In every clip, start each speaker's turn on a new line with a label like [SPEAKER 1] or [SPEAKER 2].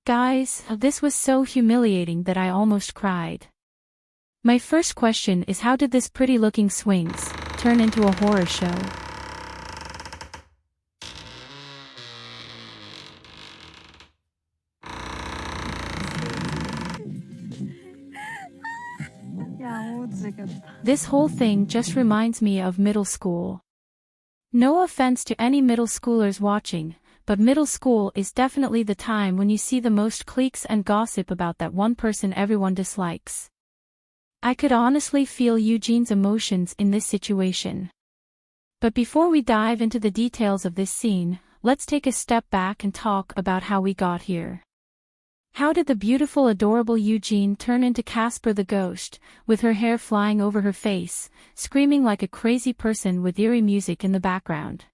[SPEAKER 1] Guys, this was so humiliating that I almost cried. My first question is, how did this pretty-looking swings turn into a horror show? This whole thing just reminds me of middle school. No offense to any middle schoolers watching, but middle school is definitely the time when you see the most cliques and gossip about that one person everyone dislikes. I could honestly feel Eugene's emotions in this situation. But before we dive into the details of this scene, let's take a step back and talk about how we got here. How did the beautiful, adorable Eugene turn into Casper the Ghost, with her hair flying over her face, screaming like a crazy person with eerie music in the background?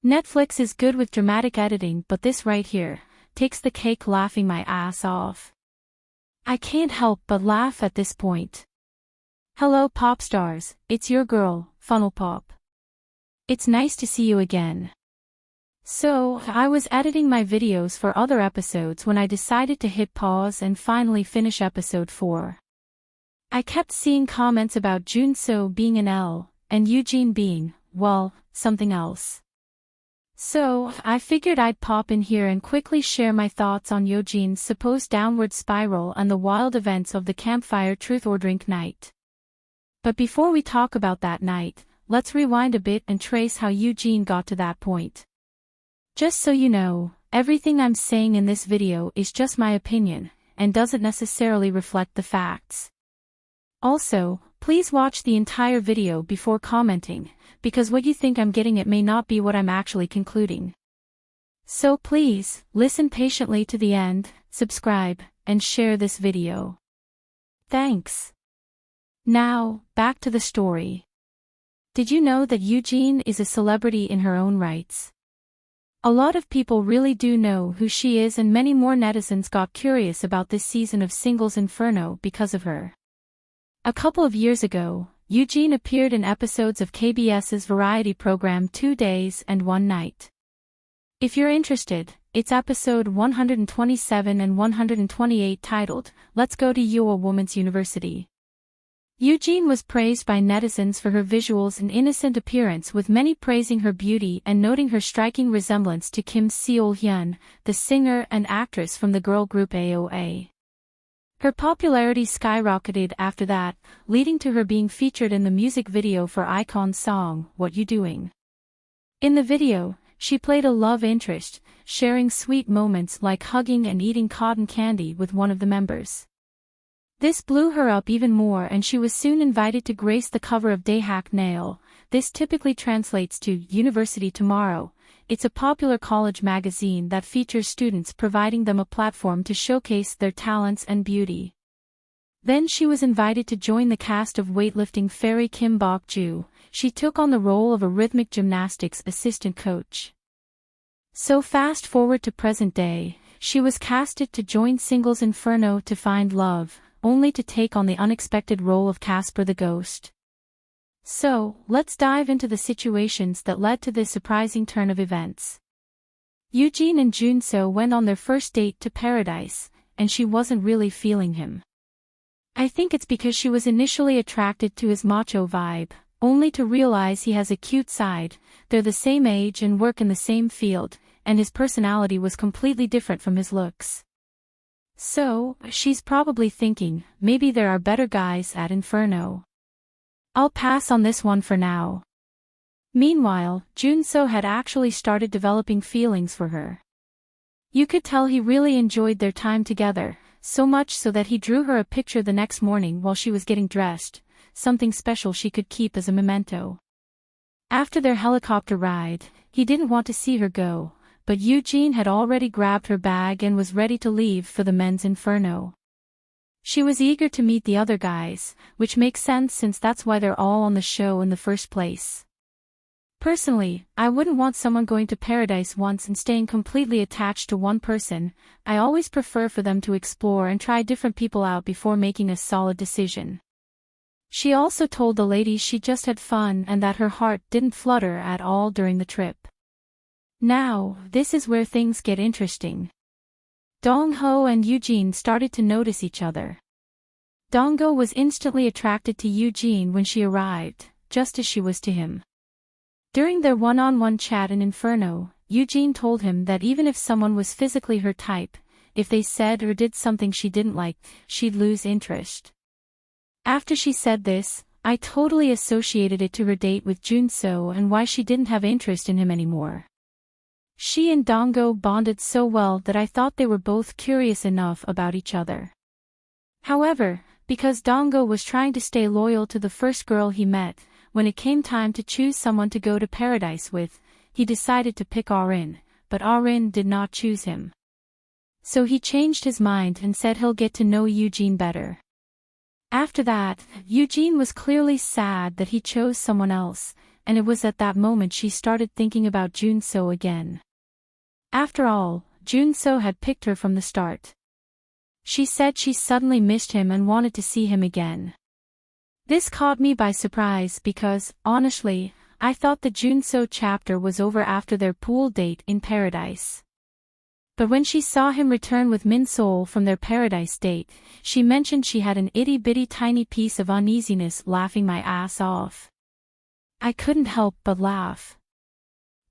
[SPEAKER 1] Netflix is good with dramatic editing, but this right here takes the cake, laughing my ass off. I can't help but laugh at this point. Hello pop stars, it's your girl, Funnel Pop. It's nice to see you again. So, I was editing my videos for other episodes when I decided to hit pause and finally finish episode 4. I kept seeing comments about Junseo being an L, and Eugene being, well, something else. So, I figured I'd pop in here and quickly share my thoughts on Eugene's supposed downward spiral and the wild events of the Campfire truth or drink night. But before we talk about that night, let's rewind a bit and trace how Eugene got to that point. Just so you know, everything I'm saying in this video is just my opinion, and doesn't necessarily reflect the facts. Also, please watch the entire video before commenting, because what you think I'm getting at may not be what I'm actually concluding. So please, listen patiently to the end, subscribe, and share this video. Thanks. Now, back to the story. Did you know that Eugene is a celebrity in her own rights? A lot of people really do know who she is, and many more netizens got curious about this season of Singles Inferno because of her. A couple of years ago, Eugene appeared in episodes of KBS's variety program 2 Days and 1 Night. If you're interested, it's episode 127 and 128 titled, Let's Go to Your Woman's University. Eugene was praised by netizens for her visuals and innocent appearance, with many praising her beauty and noting her striking resemblance to Kim Seol-hyun, the singer and actress from the girl group AOA. Her popularity skyrocketed after that, leading to her being featured in the music video for iKON's song, What You Doing. In the video, she played a love interest, sharing sweet moments like hugging and eating cotton candy with one of the members. This blew her up even more, and she was soon invited to grace the cover of Daehak Nail. This typically translates to University Tomorrow. It's a popular college magazine that features students, providing them a platform to showcase their talents and beauty. Then she was invited to join the cast of weightlifting fairy Kim Bok-ju. She took on the role of a rhythmic gymnastics assistant coach. So fast forward to present day, she was casted to join Singles Inferno to find love, only to take on the unexpected role of Casper the Ghost. So, let's dive into the situations that led to this surprising turn of events. Eugene and Junseo went on their first date to Paradise, and she wasn't really feeling him. I think it's because she was initially attracted to his macho vibe, only to realize he has a cute side. They're the same age and work in the same field, and his personality was completely different from his looks. So, she's probably thinking, maybe there are better guys at Inferno. I'll pass on this one for now. Meanwhile, Junseo had actually started developing feelings for her. You could tell he really enjoyed their time together, so much so that he drew her a picture the next morning while she was getting dressed, something special she could keep as a memento. After their helicopter ride, he didn't want to see her go, but Eugene had already grabbed her bag and was ready to leave for the men's Inferno. She was eager to meet the other guys, which makes sense since that's why they're all on the show in the first place. Personally, I wouldn't want someone going to Paradise once and staying completely attached to one person. I always prefer for them to explore and try different people out before making a solid decision. She also told the ladies she just had fun and that her heart didn't flutter at all during the trip. Now, this is where things get interesting. Dong-ho and Eugene started to notice each other. Dong-ho was instantly attracted to Eugene when she arrived, just as she was to him. During their one-on-one chat in Inferno, Eugene told him that even if someone was physically her type, if they said or did something she didn't like, she'd lose interest. After she said this, I totally associated it to her date with Junseo and why she didn't have interest in him anymore. She and Dong-ho bonded so well that I thought they were both curious enough about each other. However, because Dong-ho was trying to stay loyal to the first girl he met, when it came time to choose someone to go to paradise with, he decided to pick Arin, but Arin did not choose him. So he changed his mind and said he'll get to know Eugene better. After that, Eugene was clearly sad that he chose someone else, and it was at that moment she started thinking about Junseo again. After all, Junseo had picked her from the start. She said she suddenly missed him and wanted to see him again. This caught me by surprise because, honestly, I thought the Junseo chapter was over after their pool date in paradise. But when she saw him return with Min-sol from their paradise date, she mentioned she had an itty-bitty tiny piece of uneasiness, laughing my ass off. I couldn't help but laugh.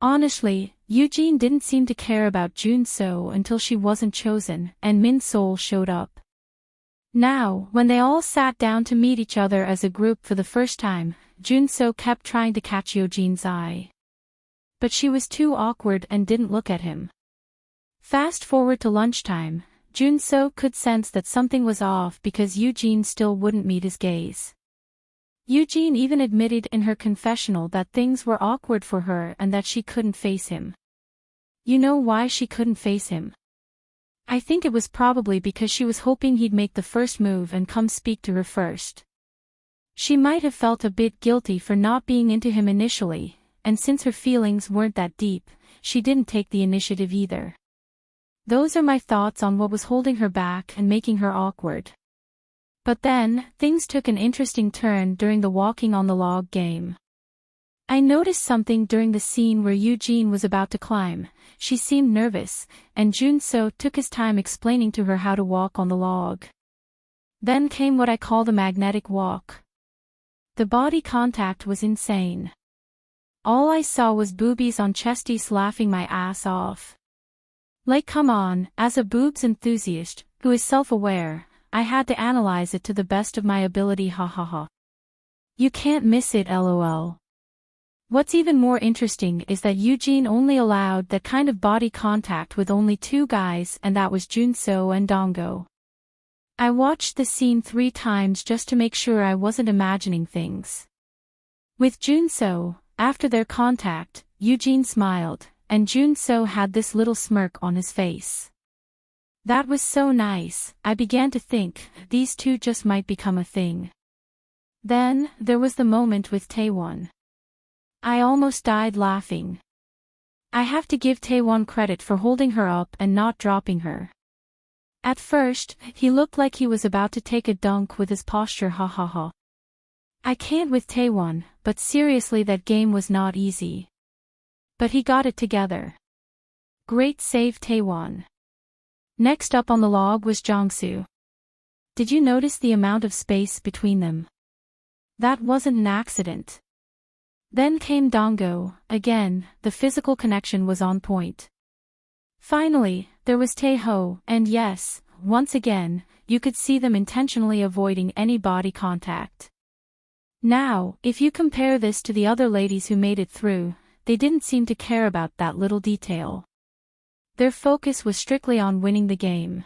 [SPEAKER 1] Honestly, Eugene didn't seem to care about Junseo until she wasn't chosen and Min-sol showed up. Now, when they all sat down to meet each other as a group for the first time, Junseo kept trying to catch Eugene's eye. But she was too awkward and didn't look at him. Fast forward to lunchtime, Junseo could sense that something was off because Eugene still wouldn't meet his gaze. Eugene even admitted in her confessional that things were awkward for her and that she couldn't face him. You know why she couldn't face him? I think it was probably because she was hoping he'd make the first move and come speak to her first. She might have felt a bit guilty for not being into him initially, and since her feelings weren't that deep, she didn't take the initiative either. Those are my thoughts on what was holding her back and making her awkward. But then, things took an interesting turn during the walking on the log game. I noticed something during the scene where Eugene was about to climb. She seemed nervous, and Junseo took his time explaining to her how to walk on the log. Then came what I call the magnetic walk. The body contact was insane. All I saw was boobies on chesties, laughing my ass off. Like, come on, as a boobs enthusiast, who is self-aware, I had to analyze it to the best of my ability, ha. You can't miss it, lol. What's even more interesting is that Eugene only allowed that kind of body contact with only two guys, and that was Junseo and Dong-ho. I watched the scene 3 times just to make sure I wasn't imagining things. With Junseo, after their contact, Eugene smiled, and Junseo had this little smirk on his face. That was so nice, I began to think, these two just might become a thing. Then, there was the moment with Taewon. I almost died laughing. I have to give Taewon credit for holding her up and not dropping her. At first, he looked like he was about to take a dunk with his posture, ha. I can't with Taewon, but seriously, that game was not easy. But he got it together. Great save, Taewon. Next up on the log was Jongsu. Did you notice the amount of space between them? That wasn't an accident. Then came Dong-ho. Again, the physical connection was on point. Finally, there was Tae-ho, and yes, once again, you could see them intentionally avoiding any body contact. Now, if you compare this to the other ladies who made it through, they didn't seem to care about that little detail. Their focus was strictly on winning the game.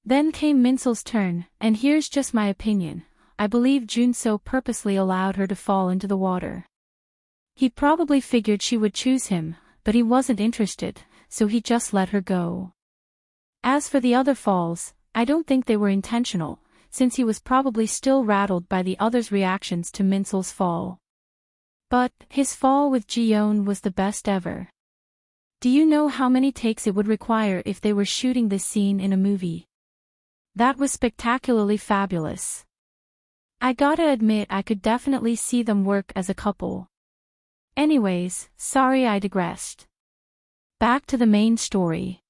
[SPEAKER 1] Then came Min-sol's turn, and here's just my opinion. I believe Junseo purposely allowed her to fall into the water. He probably figured she would choose him, but he wasn't interested, so he just let her go. As for the other falls, I don't think they were intentional, since he was probably still rattled by the others' reactions to Min-sol's fall. But, his fall with Jiyeon was the best ever. Do you know how many takes it would require if they were shooting this scene in a movie? That was spectacularly fabulous. I gotta admit, I could definitely see them work as a couple. Anyways, sorry I digressed. Back to the main story.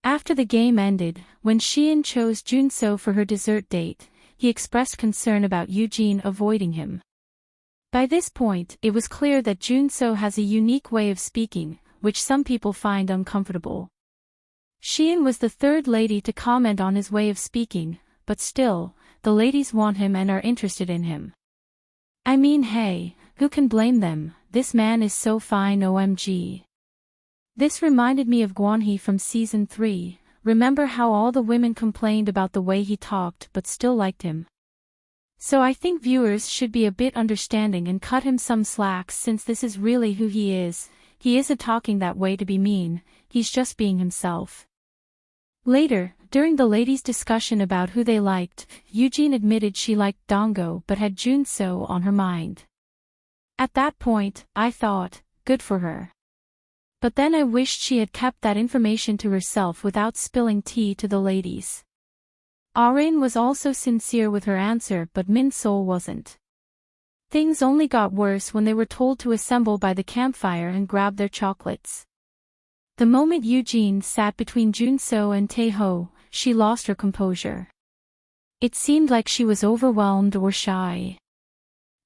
[SPEAKER 1] After the game ended, when Xian chose Junseo for her dessert date, he expressed concern about Eugene avoiding him. By this point, it was clear that Junseo has a unique way of speaking, which some people find uncomfortable. Xian was the third lady to comment on his way of speaking, but still, the ladies want him and are interested in him. I mean, hey, who can blame them? This man is so fine, OMG. This reminded me of Guanhee from season 3. Remember how all the women complained about the way he talked but still liked him? So I think viewers should be a bit understanding and cut him some slack, since this is really who he is. He isn't talking that way to be mean, he's just being himself. Later, during the ladies' discussion about who they liked, Eugene admitted she liked Dongho but had Junseo on her mind. At that point, I thought, good for her. But then I wished she had kept that information to herself without spilling tea to the ladies. Arin was also sincere with her answer, but Min-sol wasn't. Things only got worse when they were told to assemble by the campfire and grab their chocolates. The moment Eugene sat between Junseo and Taeho, she lost her composure. It seemed like she was overwhelmed or shy.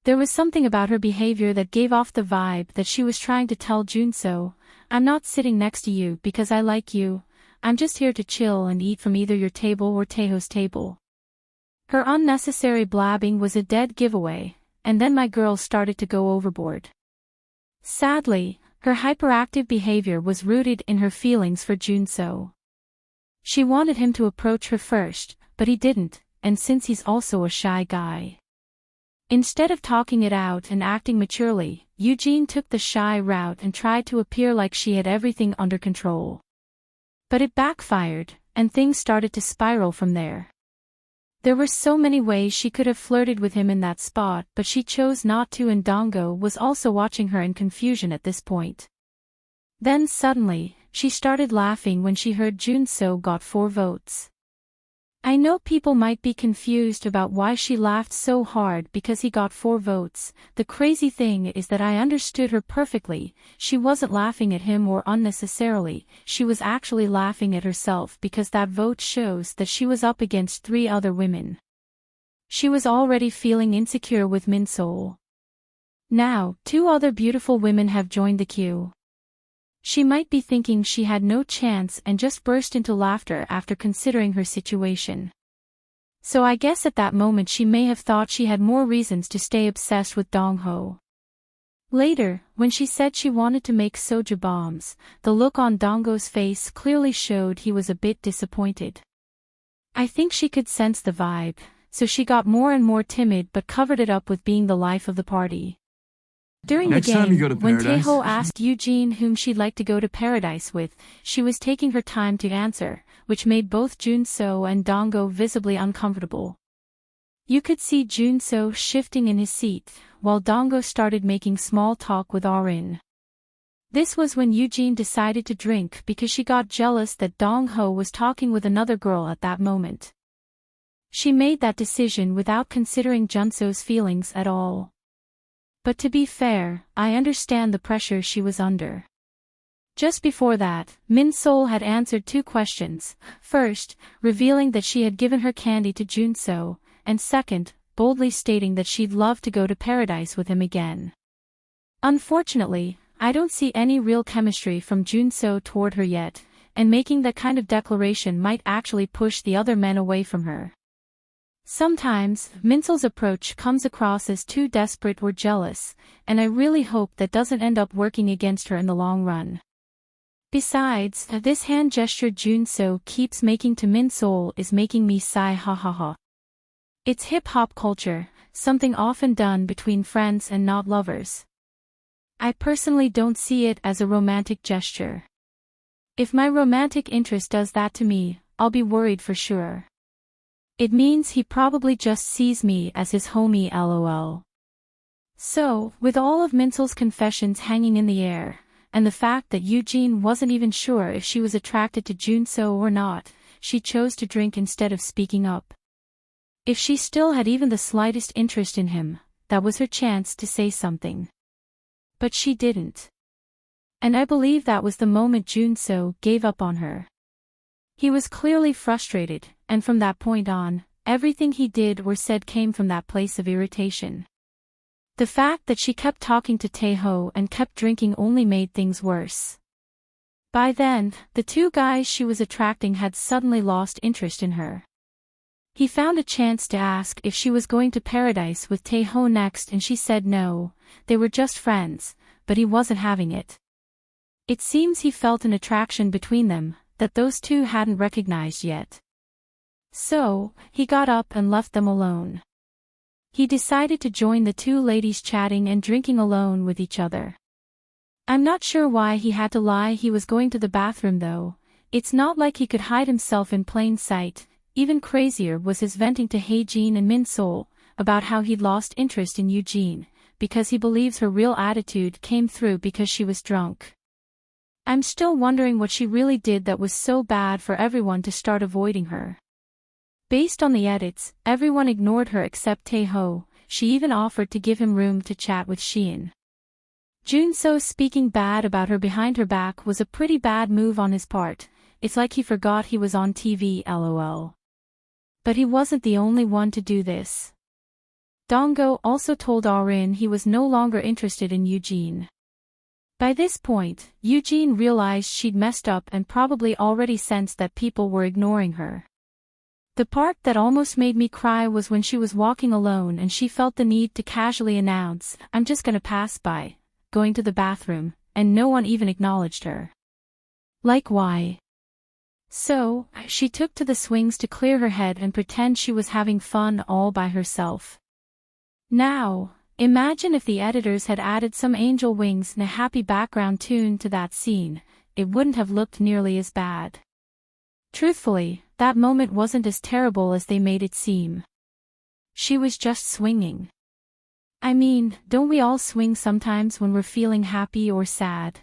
[SPEAKER 1] There was something about her behavior that gave off the vibe that she was trying to tell Junseo, I'm not sitting next to you because I like you, I'm just here to chill and eat from either your table or Taeho's table. Her unnecessary blabbing was a dead giveaway, and then my girl started to go overboard. Sadly, her hyperactive behavior was rooted in her feelings for Junseo. She wanted him to approach her first, but he didn't, and since he's also a shy guy. Instead of talking it out and acting maturely, Eugene took the shy route and tried to appear like she had everything under control. But it backfired, and things started to spiral from there. There were so many ways she could have flirted with him in that spot, but she chose not to, and Dongho was also watching her in confusion at this point. Then suddenly, she started laughing when she heard Junseo got 4 votes. I know people might be confused about why she laughed so hard because he got 4 votes. The crazy thing is that I understood her perfectly. She wasn't laughing at him or unnecessarily, she was actually laughing at herself because that vote shows that she was up against 3 other women. She was already feeling insecure with Min-sol. Now, 2 other beautiful women have joined the queue. She might be thinking she had no chance and just burst into laughter after considering her situation. So I guess at that moment she may have thought she had more reasons to stay obsessed with Dongho. Later, when she said she wanted to make soju bombs, the look on Dongho's face clearly showed he was a bit disappointed. I think she could sense the vibe, so she got more and more timid but covered it up with being the life of the party. During the game, when Taeho asked Eugene whom she'd like to go to paradise with, she was taking her time to answer, which made both Junseo and Dongho visibly uncomfortable. You could see Junseo shifting in his seat, while Dongho started making small talk with Arin. This was when Eugene decided to drink because she got jealous that Dongho was talking with another girl at that moment. She made that decision without considering Junseo's feelings at all. But to be fair, I understand the pressure she was under. Just before that, Min-sol had answered 2 questions, first, revealing that she had given her candy to Junseo, and second, boldly stating that she'd love to go to paradise with him again. Unfortunately, I don't see any real chemistry from Junseo toward her yet, and making that kind of declaration might actually push the other men away from her. Sometimes, Min-sol's approach comes across as too desperate or jealous, and I really hope that doesn't end up working against her in the long run. Besides, this hand gesture Junseo keeps making to Min-sol is making me sigh, ha ha ha. It's hip-hop culture, something often done between friends and not lovers. I personally don't see it as a romantic gesture. If my romantic interest does that to me, I'll be worried for sure. It means he probably just sees me as his homie, lol. So, with all of Min-sol's confessions hanging in the air, and the fact that Eugene wasn't even sure if she was attracted to Junseo or not, she chose to drink instead of speaking up. If she still had even the slightest interest in him, that was her chance to say something. But she didn't. And I believe that was the moment Junseo gave up on her. He was clearly frustrated, and from that point on, everything he did or said came from that place of irritation. The fact that she kept talking to Taeho and kept drinking only made things worse. By then, the two guys she was attracting had suddenly lost interest in her. He found a chance to ask if she was going to paradise with Taeho next and she said no, they were just friends, but he wasn't having it. It seems he felt an attraction between them, that those two hadn't recognized yet. So, he got up and left them alone. He decided to join the two ladies chatting and drinking alone with each other. I'm not sure why he had to lie he was going to the bathroom though. It's not like he could hide himself in plain sight. Even crazier was his venting to Eugene and Min-sol about how he'd lost interest in Eugene, because he believes her real attitude came through because she was drunk. I'm still wondering what she really did that was so bad for everyone to start avoiding her. Based on the edits, everyone ignored her except Taeho. She even offered to give him room to chat with Shein. Junseo speaking bad about her behind her back was a pretty bad move on his part. It's like he forgot he was on TV, lol. But he wasn't the only one to do this. Donggo also told Arin he was no longer interested in Eugene. By this point, Eugene realized she'd messed up and probably already sensed that people were ignoring her. The part that almost made me cry was when she was walking alone and she felt the need to casually announce, "I'm just gonna pass by," going to the bathroom, and no one even acknowledged her. Like why? So, she took to the swings to clear her head and pretend she was having fun all by herself. Now, imagine if the editors had added some angel wings and a happy background tune to that scene, it wouldn't have looked nearly as bad. Truthfully, that moment wasn't as terrible as they made it seem. She was just swinging. I mean, don't we all swing sometimes when we're feeling happy or sad?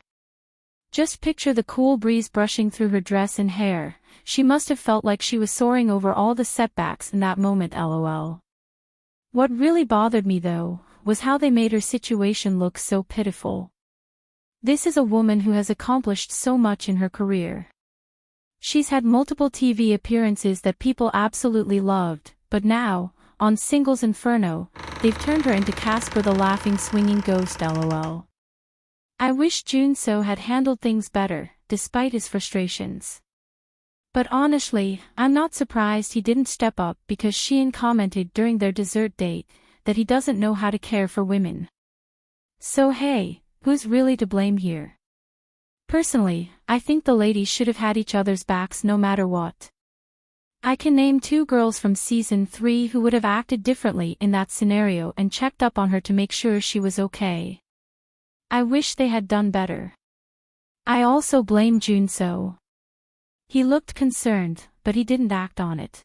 [SPEAKER 1] Just picture the cool breeze brushing through her dress and hair. She must have felt like she was soaring over all the setbacks in that moment, lol. What really bothered me though, was how they made her situation look so pitiful. This is a woman who has accomplished so much in her career. She's had multiple TV appearances that people absolutely loved, but now, on Singles Inferno, they've turned her into Casper the Laughing Swinging Ghost, lol. I wish Junseo had handled things better, despite his frustrations. But honestly, I'm not surprised he didn't step up because Shein commented during their dessert date that he doesn't know how to care for women. So hey, who's really to blame here? Personally, I think the ladies should have had each other's backs no matter what. I can name 2 girls from season 3 who would have acted differently in that scenario and checked up on her to make sure she was okay. I wish they had done better. I also blame Junseo. He looked concerned, but he didn't act on it.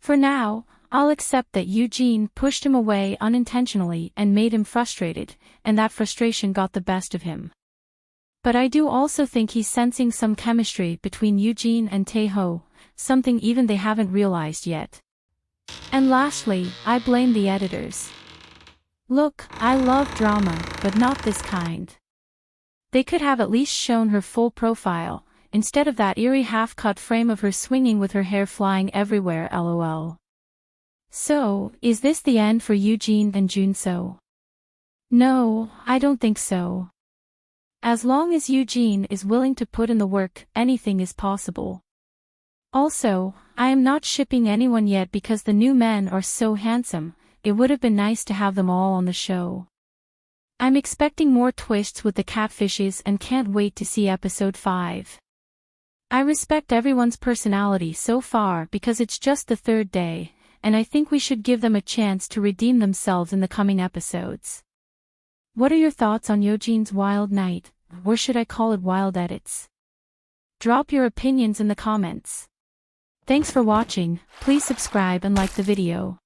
[SPEAKER 1] For now, I'll accept that Eugene pushed him away unintentionally and made him frustrated, and that frustration got the best of him. But I do also think he's sensing some chemistry between Eugene and Taeho, something even they haven't realized yet. And lastly, I blame the editors. Look, I love drama, but not this kind. They could have at least shown her full profile, instead of that eerie half-cut frame of her swinging with her hair flying everywhere, lol. So, is this the end for Eugene and Junseo? No, I don't think so. As long as Eugene is willing to put in the work, anything is possible. Also, I am not shipping anyone yet because the new men are so handsome. It would have been nice to have them all on the show. I'm expecting more twists with the catfishes and can't wait to see episode 5. I respect everyone's personality so far because it's just the 3rd day, and I think we should give them a chance to redeem themselves in the coming episodes. What are your thoughts on Eugene's wild night, or should I call it wild edits? Drop your opinions in the comments. Thanks for watching, please subscribe and like the video.